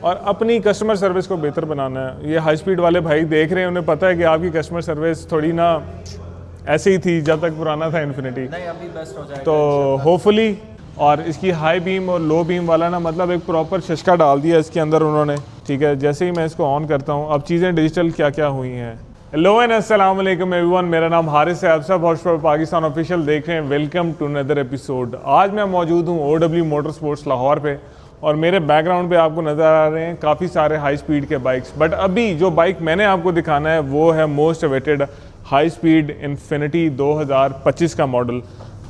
और अपनी customer service को बेहतर बनाना है। ये हाई स्पीड वाले भाई देख रहे हैं, उन्हें पता है कि आपकी कस्टमर सर्विस थोड़ी ना ऐसे ही थी जब तक पुराना था इन्फिनिटी, नहीं अभी बेस्ट हो जाएगा तो होपफुली। और इसकी हाई बीम और लो बीम वाला ना मतलब एक प्रॉपर शशका डाल दिया इसके अंदर उन्होंने, ठीक है। जैसे ही मैं इसको ऑन करता हूँ, अब चीज़ें डिजिटल क्या क्या हुई हैं। हेलो एंड अस्सलाम वालेकुम एवरीवन, मेरा नाम हारिस है, आप सब हॉर्स पावर पाकिस्तान ऑफिशियल देख रहे हैं। Welcome to another episode. आज मैं मौजूद हूँ OW मोटर स्पोर्ट्स लाहौर पे, और मेरे बैकग्राउंड पे आपको नज़र आ रहे हैं काफ़ी सारे हाई स्पीड के बाइक्स। बट अभी जो बाइक मैंने आपको दिखाना है वो है most awaited high speed infinity 2025 का मॉडल।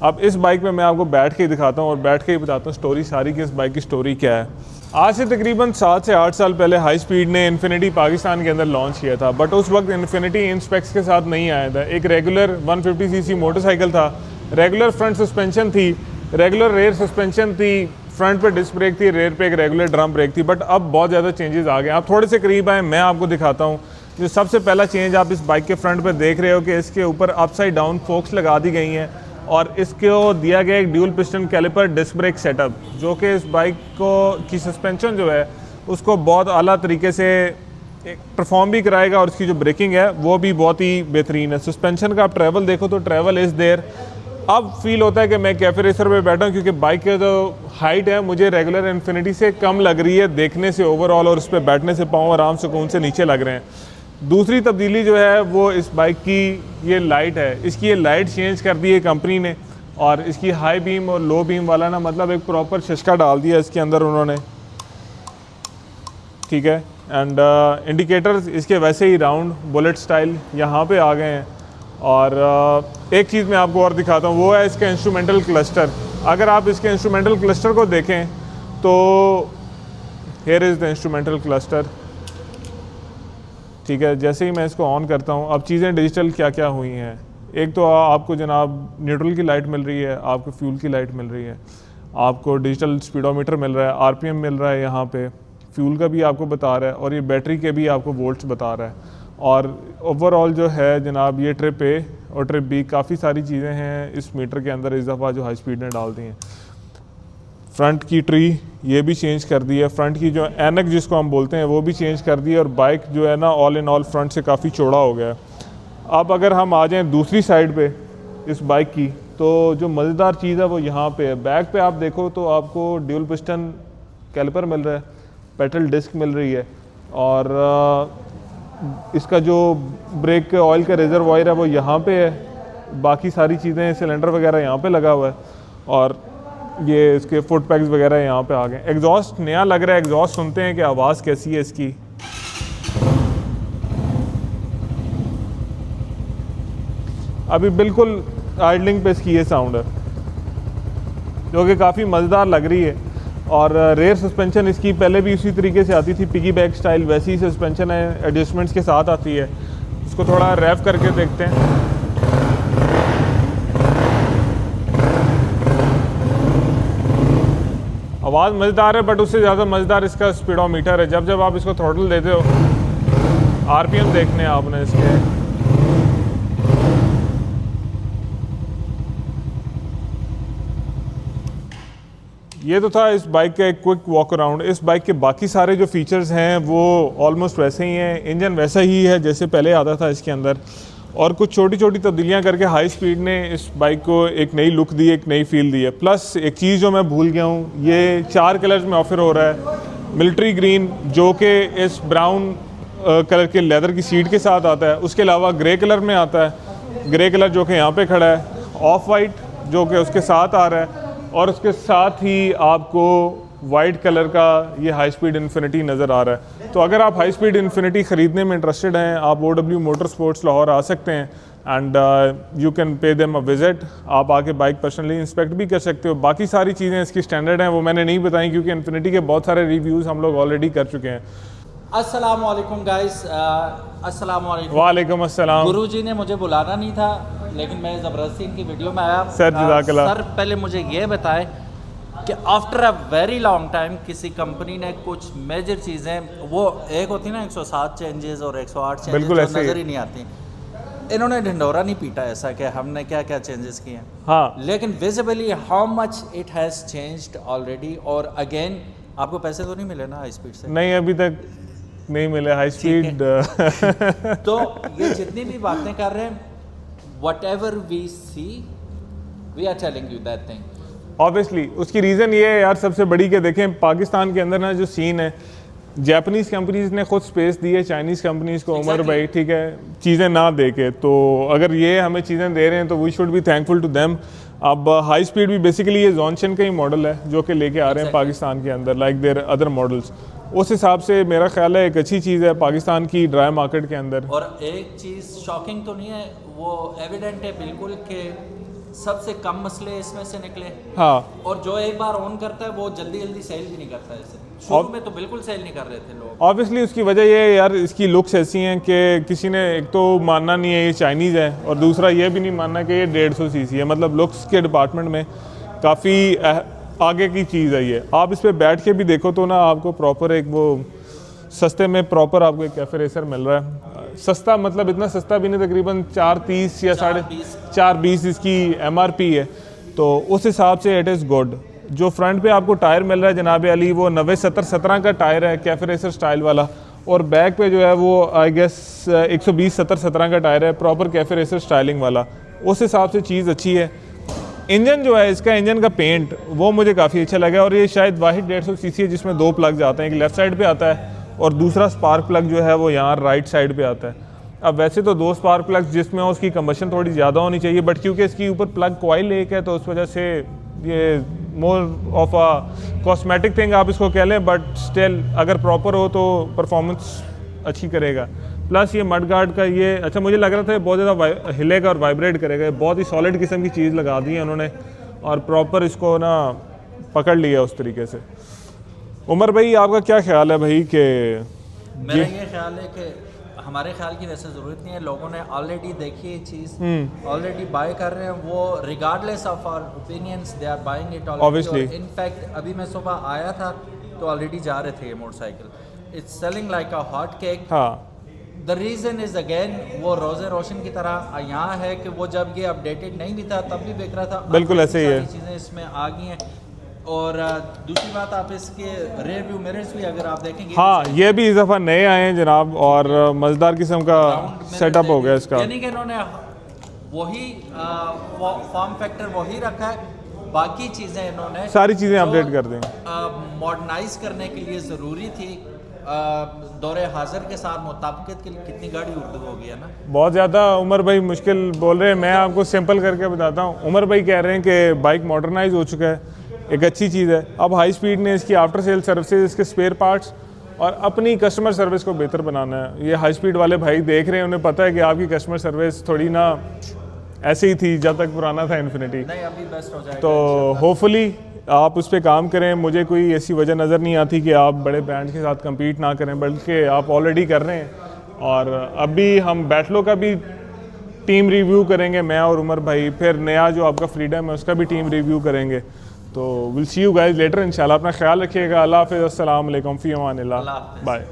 अब इस बाइक में मैं आपको बैठ के ही दिखाता हूँ और बैठ के ही बताता हूँ स्टोरी सारी की इस बाइक की स्टोरी क्या है। आज से तकरीबन 7 से 8 साल पहले हाई स्पीड ने इन्फिनिटी पाकिस्तान के अंदर लॉन्च किया था, बट उस वक्त इन्फिनिटी इन स्पेक्स के साथ नहीं आया था। एक रेगुलर 150cc मोटरसाइकिल था, रेगुलर फ्रंट सस्पेंशन थी, रेगुलर रेयर सस्पेंशन थी, फ्रंट पे डिस्क ब्रेक थी, रेयर पे एक रेगुलर ड्रम ब्रेक थी। बट अब बहुत ज़्यादा चेंजेस आ गए। आप थोड़े से करीब आए, मैं आपको दिखाता हूँ। जो सबसे पहला चेंज आप इस बाइक के फ्रंट पे देख रहे हो कि इसके ऊपर अपसाइड डाउन फोक्स लगा दी गई हैं, और इसको दिया गया एक dual piston caliper disc brake setup, जो कि इस बाइक को की सस्पेंशन जो है उसको बहुत आला तरीके से परफॉर्म भी कराएगा, और उसकी जो ब्रेकिंग है वो भी बहुत ही बेहतरीन है। सस्पेंशन का आप ट्रैवल देखो तो ट्रैवल इज़ देयर। अब फील होता है कि मैं कैफे रेसर पे बैठा हूँ, क्योंकि बाइक की जो हाइट है मुझे रेगुलर इन्फिनिटी से कम लग रही है देखने से ओवरऑल, और उस पर बैठने से पाँव आराम सुकून से नीचे लग रहे हैं। दूसरी तब्दीली जो है वो इस बाइक की ये लाइट है। इसकी ये लाइट चेंज कर दी है कंपनी ने, और इसकी हाई बीम और लो बीम वाला ना मतलब एक प्रॉपर शशका डाल दिया इसके अंदर उन्होंने, ठीक है। एंड इंडिकेटर्स इसके वैसे ही राउंड बुलेट स्टाइल यहाँ पे आ गए हैं। और एक चीज़ मैं आपको और दिखाता हूँ, वो है इसका इंस्ट्रूमेंटल क्लस्टर। अगर आप इसके इंस्ट्रूमेंटल क्लस्टर को देखें तो here is the instrumental cluster, ठीक है। जैसे ही मैं इसको ऑन करता हूँ, अब चीज़ें डिजिटल क्या क्या हुई हैं। एक तो आपको जनाब न्यूट्रल की लाइट मिल रही है, आपको फ्यूल की लाइट मिल रही है, आपको डिजिटल स्पीडोमीटर मिल रहा है, RPM मिल रहा है, यहाँ पे फ्यूल का भी आपको बता रहा है, और ये बैटरी के भी आपको वोल्ट्स बता रहा है। और ओवरऑल जो है जनाब ये ट्रिप A और ट्रिप B काफ़ी सारी चीज़ें हैं इस मीटर के अंदर इस दफ़ा जो हाई स्पीड ने डाल दी हैं। फ्रंट की ट्री ये भी चेंज कर दी है, फ्रंट की जो एनक जिसको हम बोलते हैं वो भी चेंज कर दी है, और बाइक जो है ना ऑल इन ऑल फ्रंट से काफ़ी चौड़ा हो गया है। अब अगर हम आ जाएं दूसरी साइड पे इस बाइक की, तो जो मज़ेदार चीज़ है वो यहाँ पे है। बैक पे आप देखो तो आपको ड्यूल पिस्टन कैलिपर मिल रहा है, पेडल डिस्क मिल रही है, और इसका जो ब्रेक के ऑयल का रिजर्वायर है वो यहाँ पे है। बाकी सारी चीज़ें सिलेंडर वगैरह यहाँ पे लगा हुआ है, और ये इसके फुट पैक्स वगैरह यहाँ पे आ गए। एग्जॉस्ट नया लग रहा है, एग्जॉस्ट सुनते हैं कि आवाज़ कैसी है इसकी। अभी बिल्कुल आइडलिंग पे इसकी ये साउंड है, जो कि काफ़ी मज़ेदार लग रही है। और रेयर सस्पेंशन इसकी पहले भी उसी तरीके से आती थी, पिगी बैक स्टाइल, वैसी ही सस्पेंशन है, एडजस्टमेंट्स के साथ आती है। इसको थोड़ा रैप करके देखते हैं। आवाज़ मज़ेदार है, बट उससे ज़्यादा मज़ेदार इसका स्पीडोमीटर है। जब जब आप इसको थ्रोटल देते हो, RPM देखने हैं आपने इसके। ये तो था इस बाइक का एक क्विक वॉक अराउंड। इस बाइक के बाकी सारे जो फीचर्स हैं वो ऑलमोस्ट वैसे ही हैं। इंजन वैसा ही है जैसे पहले आता था इसके अंदर, और कुछ छोटी छोटी तब्दीलियां करके हाई स्पीड ने इस बाइक को एक नई लुक दी, एक नई फील दी है। प्लस एक चीज़ जो मैं भूल गया हूँ, ये 4 कलर्स में ऑफर हो रहा है। मिलिट्री ग्रीन जो कि इस ब्राउन कलर के लेदर की सीट के साथ आता है, उसके अलावा ग्रे कलर में आता है, ग्रे कलर जो कि यहाँ पे खड़ा है, ऑफ वाइट जो कि उसके साथ आ रहा है, और उसके साथ ही आपको वाइट कलर का ये हाई स्पीड इन्फिनिटी नज़र आ रहा है। तो अगर आप हाई स्पीड इन्फिनिटी ख़रीदने में इंटरेस्टेड हैं, आप OW मोटर स्पोर्ट्स लाहौर आ सकते हैं, and you can pay them a visit. आप आके बाइक पर्सनली इंस्पेक्ट भी कर सकते हो। बाकी सारी चीज़ें इसकी स्टैंडर्ड हैं, वो मैंने नहीं बताई, क्योंकि इन्फिनिटी के बहुत सारे रिव्यूज़ हम लोग ऑलरेडी कर चुके हैं। अस्सलाम वालेकुम गाइस, अस्सलाम वालेकुम। वालेकुम अस्सलाम। गुरुजी ने मुझे बुलाना नहीं था, लेकिन मैं ज़बरदस्ती इनकी वीडियो में आया। सर जज़ाकल्लाह। सर पहले मुझे ये बताएं कि after a very long time किसी कंपनी ने कुछ मेजर चीज़ें, वो एक होती ना 107 चेंजेस और 108 चेंजेस जो नज़र ही नहीं आती, इन्होंने ढिंडोरा नहीं पीटा ऐसा कि हमने क्या क्या चेंजेस किए हैं। हाँ, लेकिन visibly how much it has changed already, और अगेन आपको पैसे तो नहीं मिले ना हाई स्पीड से? नहीं, अभी तक नहीं मिले हाई स्पीड। तो ये जितनी भी बातें कर रहे हैं, whatever we see, we are telling you that thing. Obviously उसकी रीज़न ये है यार सबसे बड़ी कि देखें पाकिस्तान के अंदर ना जो सीन है, जापानीज़ कंपनीज़ ने खुद स्पेस दी है चाइनीज़ कंपनीज़ को। उमर भाई ठीक है, चीज़ें ना दे के, तो अगर ये हमें चीज़ें दे रहे हैं तो we should be thankful to them. अब हाई स्पीड भी बेसिकली ये जॉनसन का ही मॉडल है जो कि लेके आ रहे हैं पाकिस्तान के अंदर, लाइक देयर अदर मॉडल्स। उस हिसाब से मेरा ख्याल है एक अच्छी चीज़ है पाकिस्तान की ड्राई मार्केट के अंदर। और एक चीज़ शॉकिंग तो नहीं है, वो एविडेंट है बिल्कुल कि सबसे कम मसले इसमें से निकले। हाँ, और जो एक बार ऑन करता है वो जल्दी जल्दी सेल भी नहीं करता है इसे। शुरू में तो बिल्कुल सेल नहीं कर रहे थे लोग। ऑब्वियसली उसकी वजह ये है यार, इसकी लुक्स ऐसी हैं कि किसी ने एक तो मानना नहीं है ये चाइनीज़ है, और दूसरा ये भी नहीं मानना कि ये 150 सीसी है। मतलब लुक्स के डिपार्टमेंट में काफ़ी आगे की चीज़ है ये। आप इस पर बैठ के भी देखो तो ना आपको प्रॉपर एक वो सस्ते में प्रॉपर आपको एक कैफे रेसर मिल रहा है। सस्ता मतलब इतना सस्ता भी नहीं, तकरीबन 430 या 420 इसकी MRP है, तो उस हिसाब से इट इज़ गुड। जो फ्रंट पे आपको टायर मिल रहा है जनाब अली, वो 90-70-17 का टायर है कैफे रेसर स्टाइल वाला, और बैक पे जो है वो आई गेस 120-70-17 का टायर है प्रॉपर कैफे रेसर स्टाइलिंग वाला। उस हिसाब से चीज़ अच्छी है। इंजन जो है इसका, इंजन का पेंट वो मुझे काफ़ी अच्छा लगा, और ये शायद वाहिद 150 सीसी है जिसमें 2 प्लग्स आते हैं, एक लेफ़्ट साइड पे आता है और दूसरा स्पार्क प्लग जो है वो यहाँ राइट साइड पे आता है। अब वैसे तो 2 स्पार्क प्लग्स जिसमें उसकी कंबशन थोड़ी ज़्यादा होनी चाहिए, बट क्योंकि इसकी ऊपर प्लग कॉइल एक है तो उस वजह से ये more of a cosmetic thing आप इसको कह लें, बट स्टिल अगर प्रॉपर हो तो परफॉर्मेंस अच्छी करेगा। प्लस ये मड गार्ड का ये अच्छा मुझे लग रहा था बहुत ज़्यादा हिलेगा और वाइब्रेट करेगा। बहुत ही सॉलिड किस्म की चीज़ लगा दी है उन्होंने और प्रॉपर इसको ना पकड़ लिया उस तरीके से। उमर भाई आपका क्या ख्याल है भाई कि? मेरा ये ख्याल है कि हमारे ख्याल की वैसे ज़रूरत नहीं है, लोगों ने ऑलरेडी देखी ये चीज़, ऑलरेडी बाय कर रहे हैं वो, regardless of our opinions they are buying it already. In fact अभी मैं सुबह आया था तो ऑलरेडी जा रहे थे ये motorcycle. It's selling like a hot cake. हाँ, द रीज़न इज़ अगेन वो रोज़े रोशन की तरह यहाँ है कि वो जब ये अपडेटेड नहीं भी था तब भी बिक रहा था। बिल्कुल ऐसे ही है, चीज़ें इसमें आ गई हैं। और दूसरी बात, आप इसके रेयर व्यू मिरर्स भी अगर आप देखेंगे, हाँ ये भी इस दफ़ा नए आए हैं जनाब, और मज़ेदार किस्म का सेटअप हो गया इसका। यानी कि इन्होंने वही फॉर्म फैक्टर वही रखा है, बाकी चीज़ें इन्होंने सारी चीज़ें अपडेट कर दें। मॉडर्नाइज करने के लिए ज़रूरी थी दौरे हाजिर के साथ मुताबिकत के लिए। कितनी गाड़ी उर्दू हो गई है ना, बहुत ज़्यादा। उमर भाई मुश्किल बोल रहे हैं, मैं आपको सिंपल करके बताता हूँ। उमर भाई कह रहे हैं कि बाइक मॉडर्नाइज हो चुका है, एक अच्छी चीज़ है। अब हाई स्पीड ने इसकी आफ्टर सेल सर्विसेज, इसके स्पेयर पार्ट्स और अपनी कस्टमर सर्विस को बेहतर बनाना है। ये हाई स्पीड वाले भाई देख रहे हैं, उन्हें पता है कि आपकी कस्टमर सर्विस थोड़ी ना ऐसे ही थी जब तक पुराना था इन्फिनिटी, नहीं अभी बेस्ट हो जाएगा। तो होपफुली आप उस पर काम करें। मुझे कोई ऐसी वजह नज़र नहीं आती कि आप बड़े ब्रांड्स के साथ कम्पीट ना करें, बल्कि आप ऑलरेडी कर रहे हैं। और अभी हम बैटलो का भी टीम रिव्यू करेंगे, मैं और उमर भाई, फिर नया जो आपका फ्रीडम है उसका भी टीम रिव्यू करेंगे। तो will see you guys later इंशाल्लाह। अपना ख्याल रखिएगा। अल्लाह हाफ़िज़, अस्सलाम वालेकुम, फ़ी अमानिल्लाह, बाय।